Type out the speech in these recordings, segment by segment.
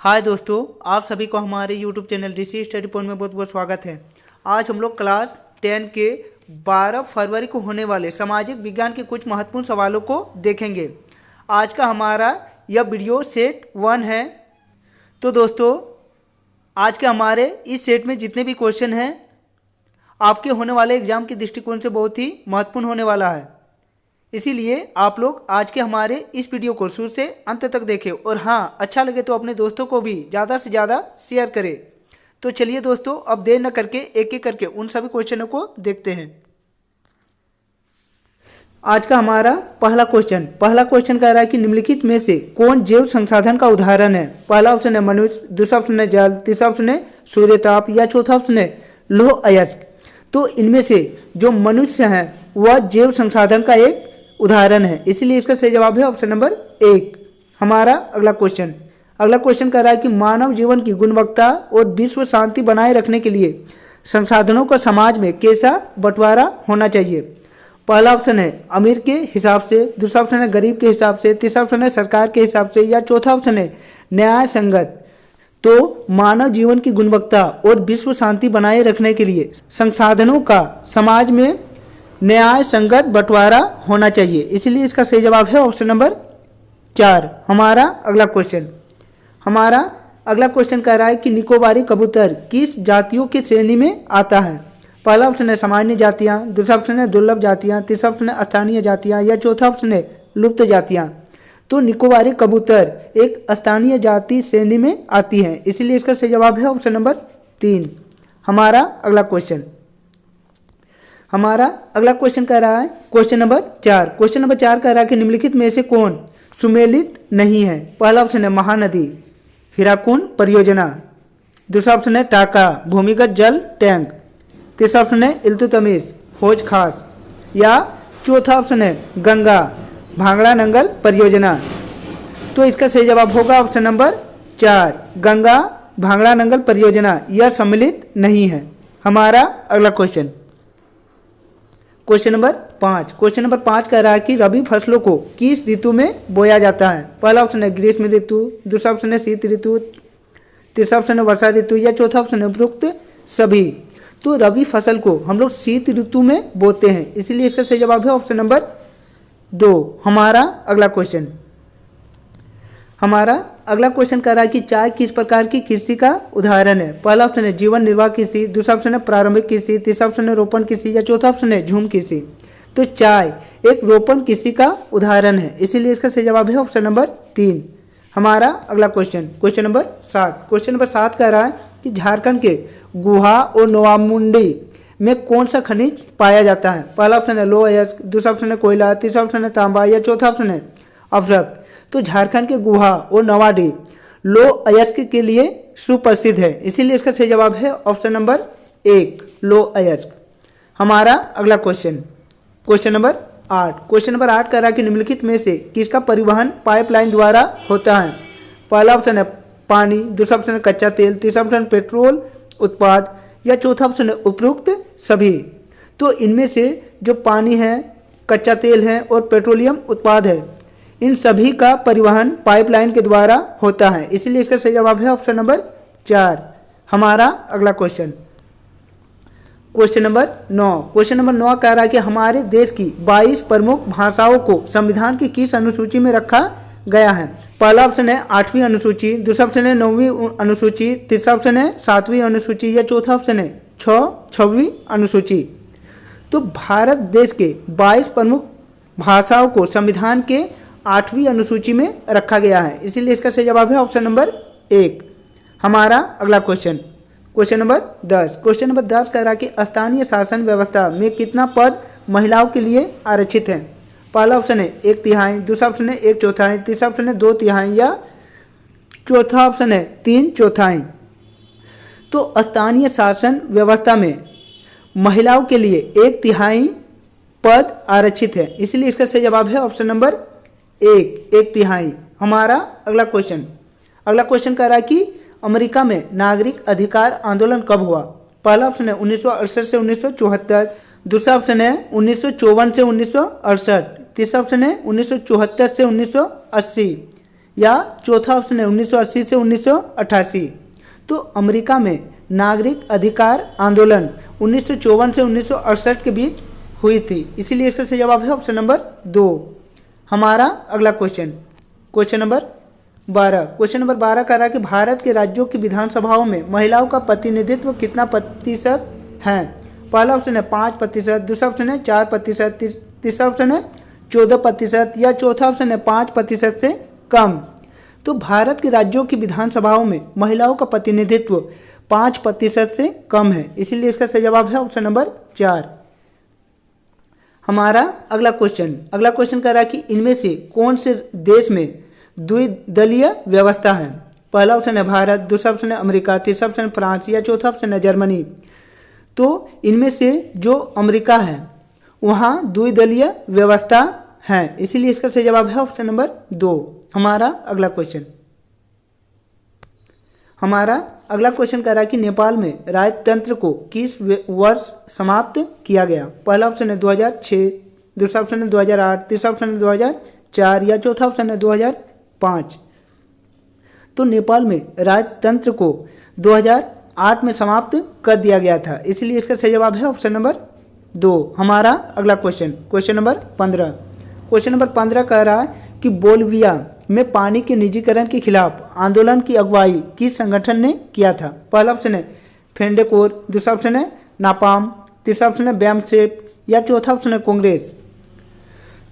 हाय दोस्तों, आप सभी को हमारे यूट्यूब चैनल ऋषि स्टडी पॉइंट में बहुत बहुत स्वागत है। आज हम लोग क्लास 10 के 12 फरवरी को होने वाले सामाजिक विज्ञान के कुछ महत्वपूर्ण सवालों को देखेंगे। आज का हमारा यह वीडियो सेट 1 है। तो दोस्तों, आज के हमारे इस सेट में जितने भी क्वेश्चन हैं आपके होने वाले एग्जाम के दृष्टिकोण से बहुत ही महत्वपूर्ण होने वाला है। इसीलिए आप लोग आज के हमारे इस वीडियो को शुरू से अंत तक देखें और हाँ, अच्छा लगे तो अपने दोस्तों को भी ज़्यादा से ज़्यादा शेयर करें। तो चलिए दोस्तों, अब देर न करके एक एक करके उन सभी क्वेश्चनों को देखते हैं। आज का हमारा पहला क्वेश्चन कह रहा है कि निम्नलिखित में से कौन जैव संसाधन का उदाहरण है। पहला ऑप्शन है मनुष्य, दूसरा ऑप्शन है जल, तीसरा ऑप्शन है सूर्यताप या चौथा ऑप्शन है लौह अयस्क। तो इनमें से जो मनुष्य है वह जैव संसाधन का एक उदाहरण है, इसलिए इसका सही जवाब है ऑप्शन नंबर 1। हमारा अगला क्वेश्चन कह रहा है कि मानव जीवन की गुणवत्ता और विश्व शांति बनाए रखने के लिए संसाधनों का समाज में कैसा बंटवारा होना चाहिए। पहला ऑप्शन है अमीर के हिसाब से, दूसरा ऑप्शन है गरीब के हिसाब से, तीसरा ऑप्शन है सरकार के हिसाब से या चौथा ऑप्शन है न्याय संगत। तो मानव जीवन की गुणवत्ता और विश्व शांति बनाए रखने के लिए संसाधनों का समाज में न्याय संगत बंटवारा होना चाहिए, इसलिए इसका सही जवाब है ऑप्शन नंबर 4। हमारा अगला क्वेश्चन कह रहा है कि निकोबारी कबूतर किस जातियों की श्रेणी में आता है। पहला ऑप्शन है सामान्य जातियां, दूसरा ऑप्शन है दुर्लभ जातियां, तीसरा ऑप्शन है स्थानीय जातियां या चौथा ऑप्शन है लुप्त जातियां। तो निकोबारी कबूतर एक स्थानीय जाति श्रेणी में आती है, इसलिए इसका सही जवाब है ऑप्शन नंबर 3। हमारा अगला क्वेश्चन कह रहा है क्वेश्चन नंबर 4 कह रहा है कि निम्नलिखित में से कौन सुमेलित नहीं है। पहला ऑप्शन है महानदी हिराकुंड परियोजना, दूसरा ऑप्शन है टाका भूमिगत जल टैंक, तीसरा ऑप्शन है इल्तुतमिश फौज खास या चौथा ऑप्शन है गंगा भांगड़ा नंगल परियोजना। तो इसका सही जवाब होगा ऑप्शन नंबर 4, गंगा भांगड़ा नंगल परियोजना यह सम्मिलित नहीं है। हमारा अगला क्वेश्चन नंबर 5 कह रहा है कि रबी फसलों को किस ऋतु में बोया जाता है। पहला ऑप्शन है ग्रीष्म ऋतु, दूसरा ऑप्शन है शीत ऋतु, तीसरा ऑप्शन है वर्षा ऋतु या चौथा ऑप्शन है उपरोक्त सभी। तो रबी फसल को हम लोग शीत ऋतु में बोते हैं, इसलिए इसका सही जवाब है ऑप्शन नंबर 2। हमारा अगला क्वेश्चन कह रहा है कि चाय किस प्रकार की कृषि का उदाहरण है। पहला ऑप्शन है जीवन निर्वाह कृषि, दूसरा ऑप्शन है प्रारंभिक कृषि, तीसरा ऑप्शन है रोपण कृषि या चौथा ऑप्शन है झूम कृषि। तो चाय एक रोपण कृषि का उदाहरण है, इसीलिए इसका सही जवाब है ऑप्शन नंबर 3। हमारा अगला क्वेश्चन नंबर 7 कह रहा है कि झारखंड के गुहा और नोवामुंडी में कौन सा खनिज पाया जाता है। पहला ऑप्शन है लौह अयस्क, दूसरा ऑप्शन है कोयला, तीसरा ऑप्शन है तांबा या चौथा ऑप्शन है अभ्रक। तो झारखंड के गुहा और नवाडी लौह अयस्क के लिए सुप्रसिद्ध है, इसीलिए इसका सही जवाब है ऑप्शन नंबर 1 लौह अयस्क। हमारा अगला क्वेश्चन नंबर 8 कह रहा है कि निम्नलिखित में से किसका परिवहन पाइपलाइन द्वारा होता है। पहला ऑप्शन है पानी, दूसरा ऑप्शन है कच्चा तेल, तीसरा ऑप्शन पेट्रोल उत्पाद या चौथा ऑप्शन है उपरोक्त सभी। तो इनमें से जो पानी है, कच्चा तेल है और पेट्रोलियम उत्पाद है, इन सभी का परिवहन पाइपलाइन के द्वारा होता है, इसलिए इसका सही जवाब है ऑप्शन नंबर 4। हमारा अगला क्वेश्चन नंबर 9 कह रहा है कि हमारे देश की 22 प्रमुख भाषाओं को संविधान की किस अनुसूची में रखा गया है। पहला ऑप्शन है 8वीं अनुसूची, दूसरा ऑप्शन है 9वीं अनुसूची, तीसरा ऑप्शन है 7वीं अनुसूची या चौथा ऑप्शन है 6वीं अनुसूची। तो भारत देश के 22 प्रमुख भाषाओं को संविधान के 8वीं अनुसूची में रखा गया है, इसीलिए इसका सही जवाब है ऑप्शन नंबर 1। हमारा अगला क्वेश्चन नंबर 10 कह रहा है कि स्थानीय शासन व्यवस्था में कितना पद महिलाओं के लिए आरक्षित है। पहला ऑप्शन है 1/3, दूसरा ऑप्शन है 1/4, तीसरा ऑप्शन है 2/3 या चौथा ऑप्शन है 3/4। तो स्थानीय शासन व्यवस्था में महिलाओं के लिए 1/3 पद आरक्षित है, इसलिए इसका सही जवाब है ऑप्शन नंबर 1/3। हमारा अगला क्वेश्चन कह रहा है कि अमेरिका में नागरिक अधिकार आंदोलन कब हुआ। पहला ऑप्शन है 1968 से 1974, दूसरा ऑप्शन है 1954 से 1968, तीसरा ऑप्शन है 1974 से 1980 या चौथा ऑप्शन है 1980 से 1988। तो अमेरिका में नागरिक अधिकार आंदोलन 1954 से 1968 के बीच हुई थी, इसीलिए इसका सही जवाब है ऑप्शन नंबर 2। हमारा अगला क्वेश्चन नंबर 12 कह रहा है कि भारत के राज्यों की विधानसभाओं में महिलाओं का प्रतिनिधित्व कितना प्रतिशत है। पहला ऑप्शन है 5%, दूसरा ऑप्शन है 4%, तीसरा ऑप्शन है 14% या चौथा ऑप्शन है 5% से कम। तो भारत के राज्यों की विधानसभाओं में महिलाओं का प्रतिनिधित्व 5% से कम है, इसीलिए इसका सही जवाब है ऑप्शन नंबर 4। हमारा अगला क्वेश्चन कह रहा है कि इनमें से कौन से देश में द्विदलीय व्यवस्था है। पहला ऑप्शन है भारत, दूसरा ऑप्शन है अमेरिका, तीसरा ऑप्शन है फ्रांस या चौथा ऑप्शन है जर्मनी। तो इनमें से जो अमेरिका है वहाँ द्विदलीय व्यवस्था है, इसीलिए इसका सही जवाब है ऑप्शन नंबर 2। हमारा अगला क्वेश्चन कह रहा है कि नेपाल में राजतंत्र को किस वर्ष समाप्त किया गया। पहला ऑप्शन है 2006, दूसरा ऑप्शन है 2008, तीसरा ऑप्शन है 2004 या चौथा ऑप्शन है 2005। तो नेपाल में राजतंत्र को 2008 में समाप्त कर दिया गया था, इसलिए इसका सही जवाब है ऑप्शन नंबर 2। हमारा अगला क्वेश्चन नंबर 15 कह रहा है कि बोल्विया में पानी के निजीकरण के खिलाफ आंदोलन की अगुवाई किस संगठन ने किया था। पहला ऑप्शन है फेंडेकोर, दूसरा ऑप्शन है नापाम, तीसरा ऑप्शन है बैमसेप या चौथा ऑप्शन है कांग्रेस।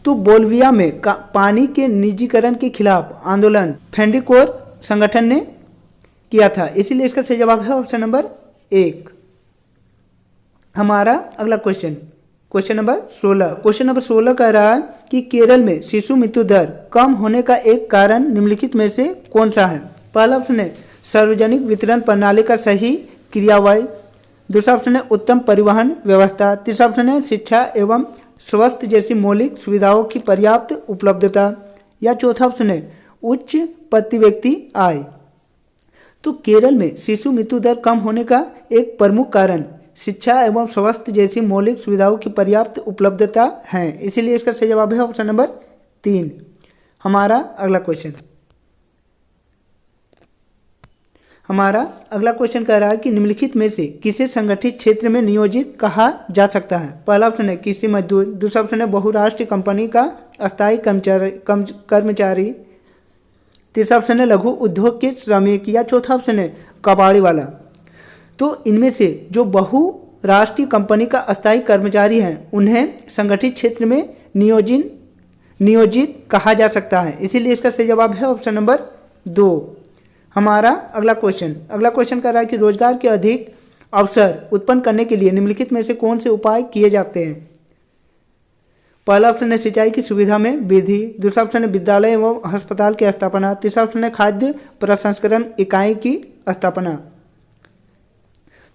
तो बोल्विया में पानी के निजीकरण के खिलाफ आंदोलन फेंडेकोर संगठन ने किया था, इसीलिए इसका सही जवाब है ऑप्शन नंबर 1। हमारा अगला क्वेश्चन नंबर 16 कह रहा है कि केरल में शिशु मृत्यु दर कम होने का एक कारण निम्नलिखित में से कौन सा है। पहला ऑप्शन है सार्वजनिक वितरण प्रणाली का सही क्रियान्वयन, दूसरा ऑप्शन है उत्तम परिवहन व्यवस्था, तीसरा ऑप्शन है शिक्षा एवं स्वास्थ्य जैसी मौलिक सुविधाओं की पर्याप्त उपलब्धता या चौथा ऑप्शन है उच्च प्रति व्यक्ति आय। तो केरल में शिशु मृत्यु दर कम होने का एक प्रमुख कारण शिक्षा एवं स्वास्थ्य जैसी मौलिक सुविधाओं की पर्याप्त उपलब्धता है, इसीलिए इसका सही जवाब है ऑप्शन नंबर 3। हमारा अगला क्वेश्चन कह रहा है कि निम्नलिखित में से किसे संगठित क्षेत्र में नियोजित कहा जा सकता है। पहला ऑप्शन है कृषि मजदूर, दूसरा ऑप्शन है बहुराष्ट्रीय कंपनी का अस्थायी कर्मचारी, तीसरा ऑप्शन है लघु उद्योग के श्रमिक या चौथा ऑप्शन है कबाड़ी वाला। तो इनमें से जो बहुराष्ट्रीय कंपनी का अस्थायी कर्मचारी हैं उन्हें संगठित क्षेत्र में नियोजित कहा जा सकता है, इसीलिए इसका सही जवाब है ऑप्शन नंबर 2। हमारा अगला क्वेश्चन कर रहा है कि रोजगार के अधिक अवसर उत्पन्न करने के लिए निम्नलिखित में से कौन से उपाय किए जाते हैं। पहला ऑप्शन है सिंचाई की सुविधा में वृद्धि, दूसरा ऑप्शन है विद्यालय एवं अस्पताल की स्थापना, तीसरा ऑप्शन है खाद्य प्रसंस्करण इकाई की स्थापना।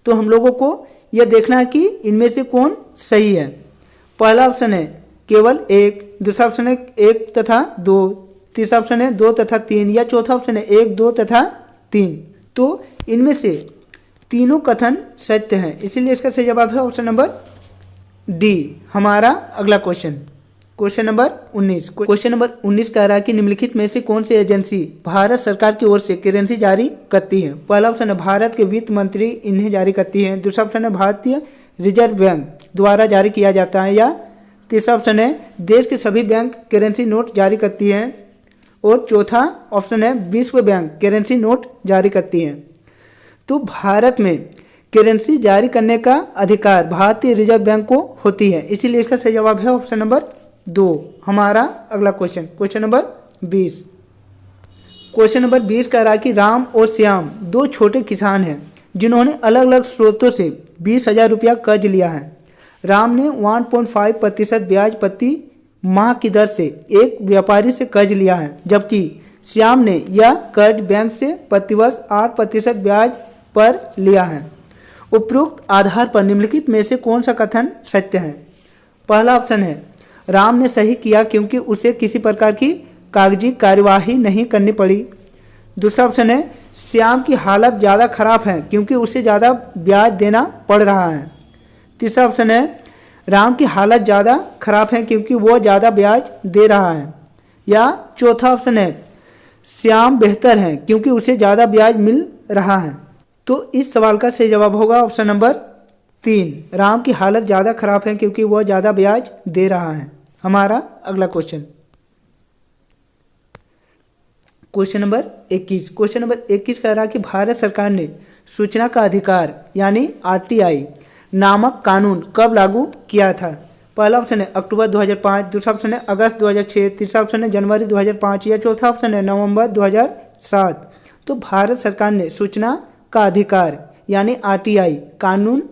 तो हम लोगों को यह देखना है कि इनमें से कौन सही है। पहला ऑप्शन है केवल 1, दूसरा ऑप्शन है 1 तथा 2, तीसरा ऑप्शन है 2 तथा 3 या चौथा ऑप्शन है 1, 2 तथा 3। तो इनमें से तीनों कथन सत्य हैं, इसीलिए इसका सही जवाब है ऑप्शन नंबर डी। हमारा अगला क्वेश्चन नंबर 19 कह रहा है कि निम्नलिखित में से कौन सी एजेंसी भारत सरकार की ओर से करेंसी जारी करती है। पहला ऑप्शन है भारत के वित्त मंत्री इन्हें जारी करती है, दूसरा ऑप्शन है भारतीय रिजर्व बैंक द्वारा जारी किया जाता है या तीसरा ऑप्शन है देश के सभी बैंक करेंसी नोट जारी करती है और चौथा ऑप्शन है विश्व बैंक करेंसी नोट जारी करती है। तो भारत में करेंसी जारी करने का अधिकार भारतीय रिजर्व बैंक को होती है, इसीलिए इसका सही जवाब है ऑप्शन नंबर 2। हमारा अगला क्वेश्चन नंबर 20 कह रहा है कि राम और श्याम दो छोटे किसान हैं जिन्होंने अलग अलग स्रोतों से 20,000 रुपया कर्ज लिया है। राम ने 1.5% ब्याज प्रति माह की दर से एक व्यापारी से कर्ज लिया है, जबकि श्याम ने यह कर्ज बैंक से प्रतिवर्ष 8% ब्याज पर लिया है। उपरोक्त आधार पर निम्नलिखित में से कौन सा कथन सत्य है। पहला ऑप्शन है राम ने सही किया क्योंकि उसे किसी प्रकार की कागजी कार्यवाही नहीं करनी पड़ी। दूसरा ऑप्शन है श्याम की हालत ज़्यादा खराब है क्योंकि उसे ज़्यादा ब्याज देना पड़ रहा है। तीसरा ऑप्शन है राम की हालत ज़्यादा खराब है क्योंकि वो ज़्यादा ब्याज दे रहा है। या चौथा ऑप्शन है श्याम बेहतर है क्योंकि उसे ज़्यादा ब्याज मिल रहा है। तो इस सवाल का सही जवाब होगा ऑप्शन नंबर 3, राम की हालत ज़्यादा खराब है क्योंकि वह ज़्यादा ब्याज दे रहा है। हमारा अगला क्वेश्चन नंबर 21। क्वेश्चन नंबर 21 कह रहा है कि भारत सरकार ने सूचना का अधिकार यानी आरटीआई नामक कानून कब लागू किया था? पहला ऑप्शन है अक्टूबर 2005, दूसरा ऑप्शन है अगस्त 2006, तीसरा ऑप्शन है जनवरी 2005 या चौथा ऑप्शन है नवंबर 2007। तो भारत सरकार ने सूचना का अधिकार यानी आरटीआई कानून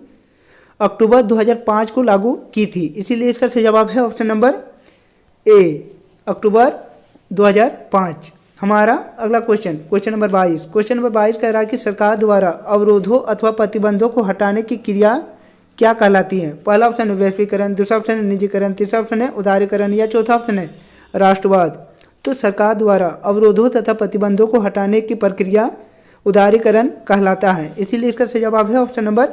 अक्टूबर 2005 को लागू की थी, इसीलिए इसका सही जवाब है ऑप्शन नंबर ए, अक्टूबर 2005। हमारा अगला क्वेश्चन नंबर 22। क्वेश्चन नंबर 22 कह रहा है कि सरकार द्वारा अवरोधों अथवा प्रतिबंधों को हटाने की क्रिया क्या कहलाती है? पहला ऑप्शन है वैश्वीकरण, दूसरा ऑप्शन है निजीकरण, तीसरा ऑप्शन है उदारीकरण या चौथा ऑप्शन है राष्ट्रवाद। तो सरकार द्वारा अवरोधों तथा प्रतिबंधों को हटाने की प्रक्रिया उदारीकरण कहलाता है, इसीलिए इसका सही जवाब है ऑप्शन नंबर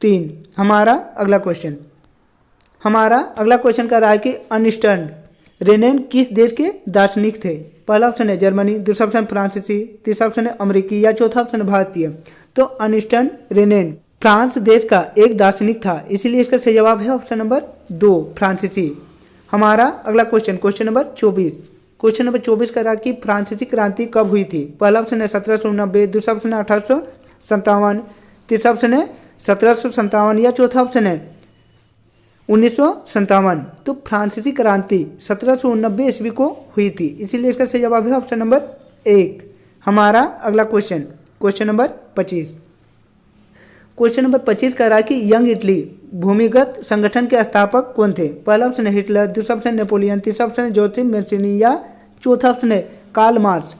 3। हमारा अगला क्वेश्चन कह रहा है कि अर्नेस्ट रेनेन किस देश के दार्शनिक थे? पहला ऑप्शन है जर्मनी, दूसरा ऑप्शन फ्रांसीसी, तीसरा ऑप्शन है अमेरिकी या चौथा ऑप्शन है भारतीय। तो अर्नेस्ट रेनेन फ्रांस देश का एक दार्शनिक था, इसीलिए इसका सही जवाब है ऑप्शन नंबर 2, फ्रांसीसी। हमारा अगला क्वेश्चन नंबर 24। क्वेश्चन नंबर 24 कह रहा कि फ्रांसीसी क्रांति कब हुई थी? पहला ऑप्शन है 1789, दूसरा ऑप्शन है 1857, तीसरा ऑप्शन है 1757 या चौथा ऑप्शन है 1957। तो फ्रांसीसी क्रांति 1789 ईस्वी को हुई थी, इसीलिए इसका सही जवाब है ऑप्शन नंबर 1। हमारा अगला क्वेश्चन नंबर 25। क्वेश्चन नंबर 25 कह रहा है कि यंग इटली भूमिगत संगठन के स्थापक कौन थे? पहला ऑप्शन है हिटलर, दूसरा ऑप्शन है नेपोलियन, तीसरा ऑप्शन है जोसेफ मेस्सीनी या चौथा ऑप्शन है कार्ल मार्क्स।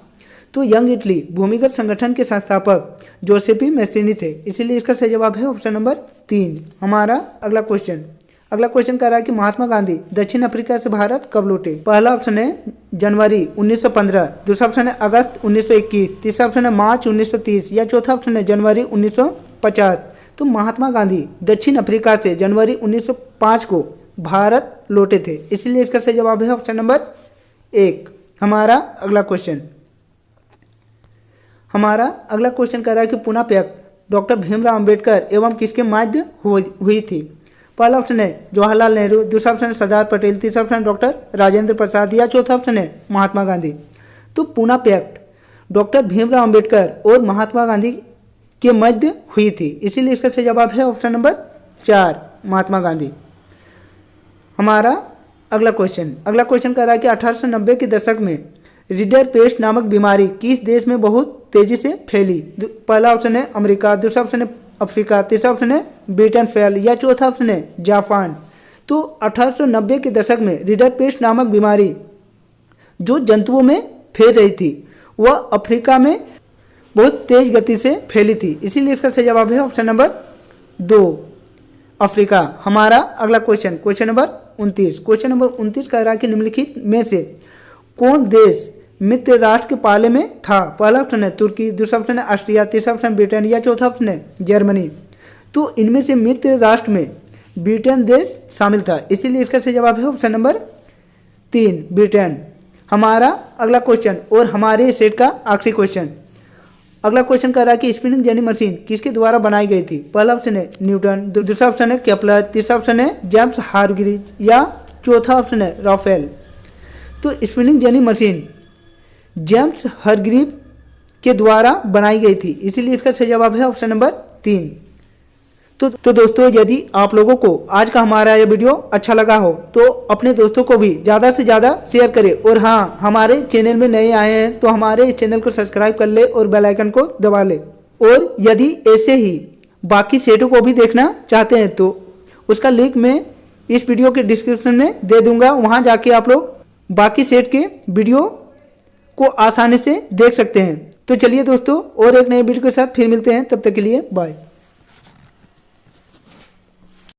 तो यंग इटली भूमिगत संगठन के संस्थापक जोसेफी मेस्सीनी थे, इसीलिए इसका सही जवाब है ऑप्शन नंबर 3। हमारा अगला क्वेश्चन कह रहा है कि महात्मा गांधी दक्षिण अफ्रीका से भारत कब लौटे? पहला ऑप्शन है जनवरी 1915, दूसरा ऑप्शन है अगस्त 1921, तीसरा ऑप्शन है मार्च 1930 या चौथा ऑप्शन है जनवरी 1950। तो महात्मा गांधी दक्षिण अफ्रीका से जनवरी 1905 को भारत लौटे थे, इसलिए इसका सही जवाब है ऑप्शन नंबर 1। हमारा अगला क्वेश्चन कह रहा है कि पुनः व्यक्त डॉक्टर भीमराव अंबेडकर एवं किसके माध्य हुई थी? पहला ऑप्शन है जवाहरलाल नेहरू, दूसरा ऑप्शन है सरदार पटेल, तीसरा ऑप्शन है डॉक्टर राजेंद्र प्रसाद या चौथा ऑप्शन है महात्मा गांधी। तो पुनः व्यक्त डॉक्टर भीमराव अंबेडकर और महात्मा गांधी के मध्य हुई थी, इसीलिए इसका सही जवाब है ऑप्शन नंबर 4, महात्मा गांधी। हमारा अगला क्वेश्चन कह रहा है कि 1890 के दशक में रीडर पेस्ट नामक बीमारी किस देश में बहुत तेजी से फैली? पहला ऑप्शन है अमेरिका, दूसरा ऑप्शन है अफ्रीका, तीसरा ऑप्शन है ब्रिटेन फैल या चौथा ऑप्शन है जापान। तो 1890 के दशक में रीडर पेस्ट नामक बीमारी जो जंतुओं में फैल रही थी वह अफ्रीका में बहुत तेज गति से फैली थी, इसीलिए इसका सही जवाब है ऑप्शन नंबर 2, अफ्रीका। हमारा अगला क्वेश्चन नंबर 29। क्वेश्चन नंबर 29 कह रहा है कि निम्नलिखित में से कौन देश मित्र राष्ट्र के पाले में था? पहला ऑप्शन है तुर्की, दूसरा ऑप्शन है ऑस्ट्रिया, तीसरा ऑप्शन ब्रिटेन या चौथा ऑप्शन है जर्मनी। तो इनमें से मित्र राष्ट्र में ब्रिटेन देश शामिल था, इसीलिए इसका सही जवाब है ऑप्शन नंबर 3, ब्रिटेन। हमारा अगला क्वेश्चन और हमारे सेट का आखिरी क्वेश्चन। अगला क्वेश्चन कह रहा है कि स्पिनिंग जेनी मशीन किसके द्वारा बनाई गई थी? पहला ऑप्शन है न्यूटन, दूसरा ऑप्शन है केपलर, तीसरा ऑप्शन है जेम्स हारग्रीव्स या चौथा ऑप्शन है राफेल। तो spinning jenny machine James Hargreaves के द्वारा बनाई गई थी, इसीलिए इसका सही जवाब है ऑप्शन नंबर 3। तो दोस्तों, यदि आप लोगों को आज का हमारा यह वीडियो अच्छा लगा हो तो अपने दोस्तों को भी ज़्यादा से ज़्यादा शेयर करें, और हाँ, हमारे चैनल में नए आए हैं तो हमारे इस चैनल को सब्सक्राइब कर ले और बेल आइकन को दबा ले। और यदि ऐसे ही बाकी सेटों को भी देखना चाहते हैं तो उसका लिंक मैं इस वीडियो के डिस्क्रिप्शन में दे दूंगा, वहाँ जाके आप लोग बाकी सेट के वीडियो को आसानी से देख सकते हैं। तो चलिए दोस्तों, और एक नए वीडियो के साथ फिर मिलते हैं, तब तक के लिए बाय।